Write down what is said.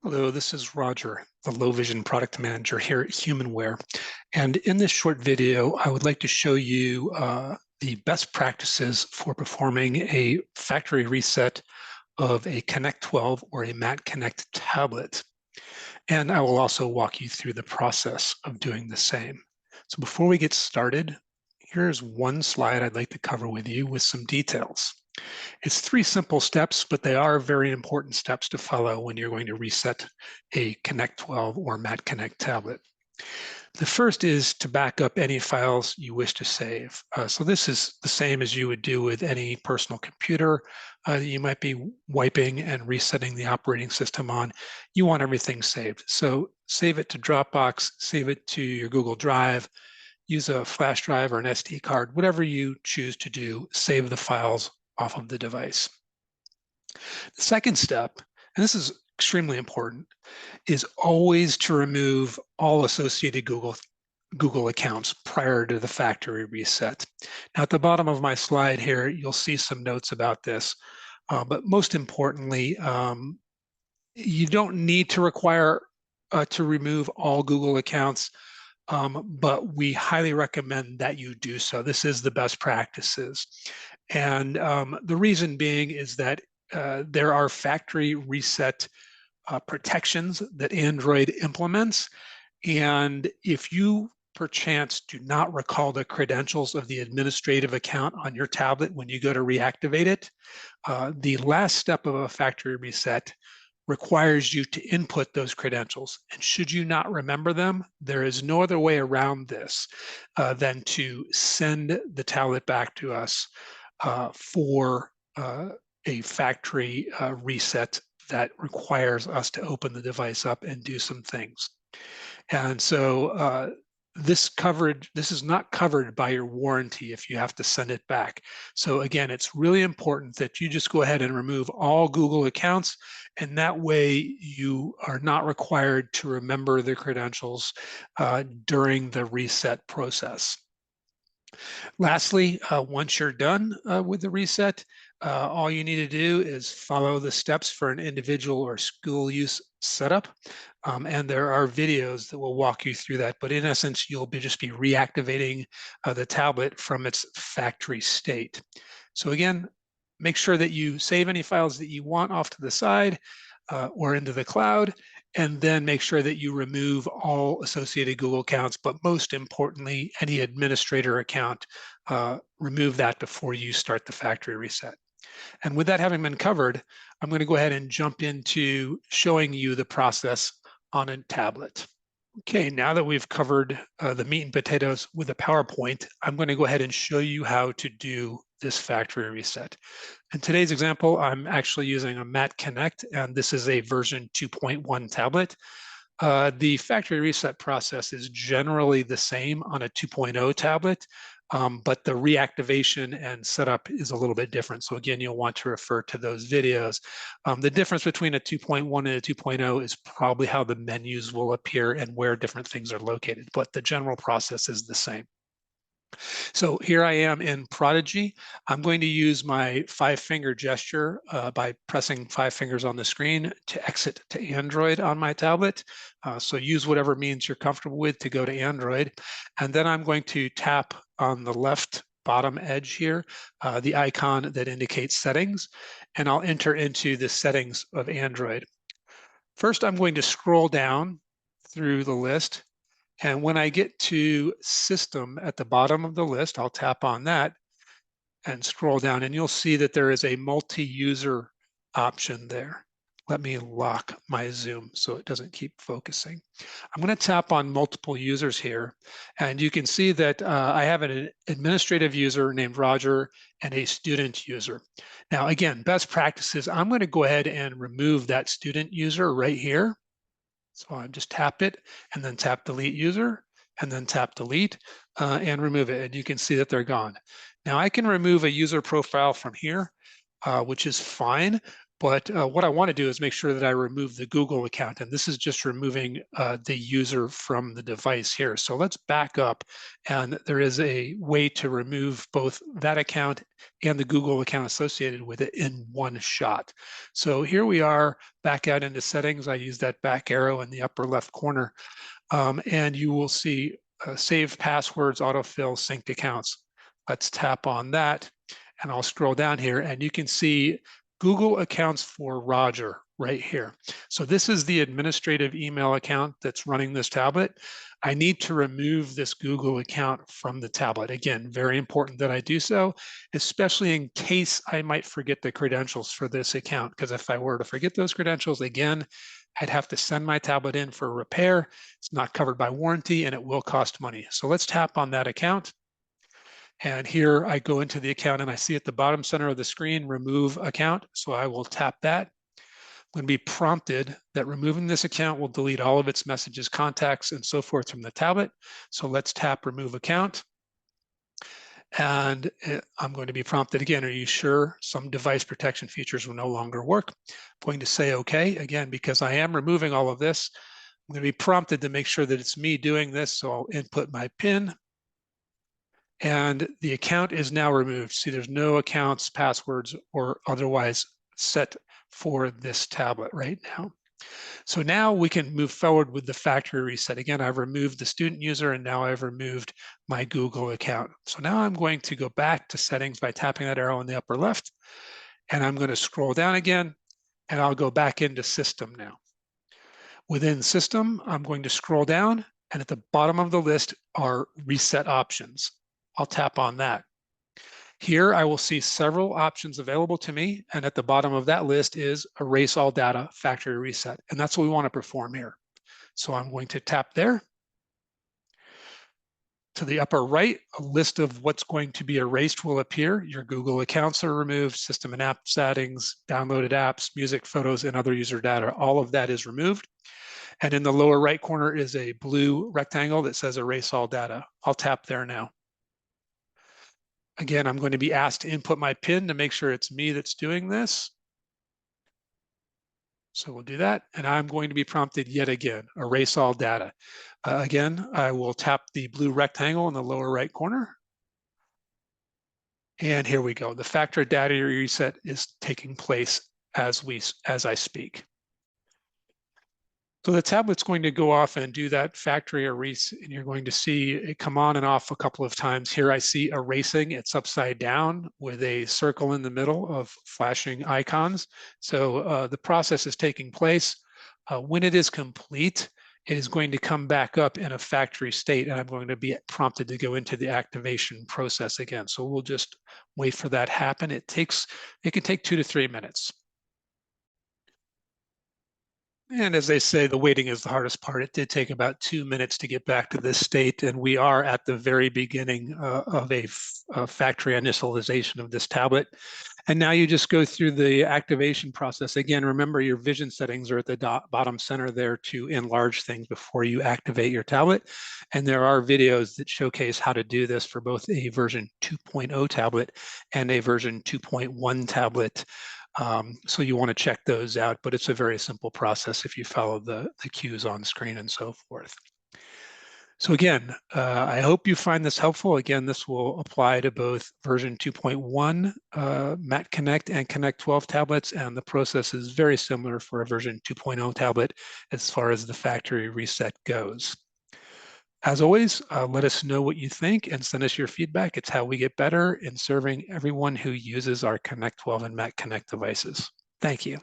Hello, this is Roger, the low vision product manager here at HumanWare. And in this short video, I would like to show you the best practices for performing a factory reset of a Connect 12 or a Matte Connect tablet. And I will also walk you through the process of doing the same. So before we get started, here's one slide I'd like to cover with you with some details. It's three simple steps, but they are very important steps to follow when you're going to reset a Connect 12 or Matte Connect tablet. The first is to back up any files you wish to save. So this is the same as you would do with any personal computer that you might be wiping and resetting the operating system on. You want everything saved. So save it to Dropbox, save it to your Google Drive, use a flash drive or an SD card, whatever you choose to do, save the files off of the device. The second step, and this is extremely important, is always to remove all associated Google accounts prior to the factory reset. Now, at the bottom of my slide here, you'll see some notes about this, but most importantly, you don't need to require to remove all Google accounts, but we highly recommend that you do so. This is the best practices. And the reason being is that there are factory reset protections that Android implements. And if you perchance do not recall the credentials of the administrative account on your tablet when you go to reactivate it, the last step of a factory reset requires you to input those credentials. And should you not remember them, there is no other way around this than to send the tablet back to us for a factory reset that requires us to open the device up and do some things. And so this is not covered by your warranty if you have to send it back. So again, it's really important that you just go ahead and remove all Google accounts, and that way you are not required to remember the credentials during the reset process. Lastly, once you're done with the reset, all you need to do is follow the steps for an individual or school use setup. And there are videos that will walk you through that. But in essence, you'll just be reactivating the tablet from its factory state. So again, make sure that you save any files that you want off to the side or into the cloud, and then make sure that you remove all associated Google accounts, but most importantly, any administrator account, remove that before you start the factory reset. And with that having been covered, I'm going to go ahead and jump into showing you the process on a tablet. Okay, now that we've covered the meat and potatoes with a PowerPoint, I'm going to go ahead and show you how to do this factory reset. In today's example, I'm actually using a Matte Connect, and this is a version 2.1 tablet. The factory reset process is generally the same on a 2.0 tablet, but the reactivation and setup is a little bit different. So again, you'll want to refer to those videos. The difference between a 2.1 and a 2.0 is probably how the menus will appear and where different things are located, but the general process is the same. So here I am in Prodigy. I'm going to use my 5-finger gesture by pressing 5 fingers on the screen to exit to Android on my tablet. So use whatever means you're comfortable with to go to Android. And then I'm going to tap on the left bottom edge here, the icon that indicates settings, and I'll enter into the settings of Android. First, I'm going to scroll down through the list, and when I get to System at the bottom of the list, I'll tap on that and scroll down, and you'll see that there is a multi-user option there. Let me lock my zoom so it doesn't keep focusing. I'm going to tap on multiple users here, and you can see that I have an administrative user named Roger and a student user. Now, again, best practices, I'm going to go ahead and remove that student user right here. So I just tap it and then tap delete user and then tap delete and remove it. And you can see that they're gone. Now I can remove a user profile from here, which is fine, But what I want to do is make sure that I remove the Google account, and this is just removing the user from the device here. So let's back up, and there is a way to remove both that account and the Google account associated with it in one shot. So here we are, back out into settings. I use that back arrow in the upper left corner, and you will see save passwords, autofill, synced accounts. Let's tap on that, and I'll scroll down here, and you can see Google accounts for Roger right here. So this is the administrative email account that's running this tablet. I need to remove this Google account from the tablet. Again, very important that I do so, especially in case I might forget the credentials for this account, because if I were to forget those credentials, again, I'd have to send my tablet in for repair. It's not covered by warranty, and it will cost money. So let's tap on that account. And here I go into the account, and I see at the bottom center of the screen, remove account. So I will tap that. I'm going to be prompted that removing this account will delete all of its messages, contacts, and so forth from the tablet. So let's tap remove account. And I'm going to be prompted again, are you sure some device protection features will no longer work? I'm going to say okay, again, because I am removing all of this. I'm going to be prompted to make sure that it's me doing this. So I'll input my PIN. And the account is now removed. See, there's no accounts, passwords, or otherwise set for this tablet right now. So now we can move forward with the factory reset. Again, I've removed the student user, and now I've removed my Google account. So now I'm going to go back to settings by tapping that arrow in the upper left, and I'm going to scroll down again, and I'll go back into system now. Within system, I'm going to scroll down, and at the bottom of the list are reset options. I'll tap on that. Here I will see several options available to me, and at the bottom of that list is erase all data, factory reset, and that's what we want to perform here. So I'm going to tap there. To the upper right, a list of what's going to be erased will appear. Your Google accounts are removed, system and app settings, downloaded apps, music, photos, and other user data. All of that is removed. And in the lower right corner is a blue rectangle that says erase all data. I'll tap there now. Again, I'm going to be asked to input my PIN to make sure it's me that's doing this. So we'll do that. And I'm going to be prompted yet again, erase all data. Again, I will tap the blue rectangle in the lower right corner. And here we go. The factory data reset is taking place as I speak. So the tablet's going to go off and do that factory erase, and you're going to see it come on and off a couple of times. Here I see erasing. It's upside down with a circle in the middle of flashing icons. So the process is taking place. When it is complete, it is going to come back up in a factory state, and I'm going to be prompted to go into the activation process again. So we'll just wait for that to happen. It can take 2 to 3 minutes. And as they say, the waiting is the hardest part. It did take about 2 minutes to get back to this state, and we are at the very beginning of a factory initialization of this tablet. And now you just go through the activation process. Again, remember your vision settings are at the bottom center there to enlarge things before you activate your tablet. And there are videos that showcase how to do this for both a version 2.0 tablet and a version 2.1 tablet. So you want to check those out, but it's a very simple process if you follow the cues on screen and so forth. So again, I hope you find this helpful. Again, this will apply to both version 2.1 Matt Connect and Connect 12 tablets, and the process is very similar for a version 2.0 tablet as far as the factory reset goes. As always, let us know what you think and send us your feedback. It's how we get better in serving everyone who uses our Connect 12 and Mac Connect devices. Thank you.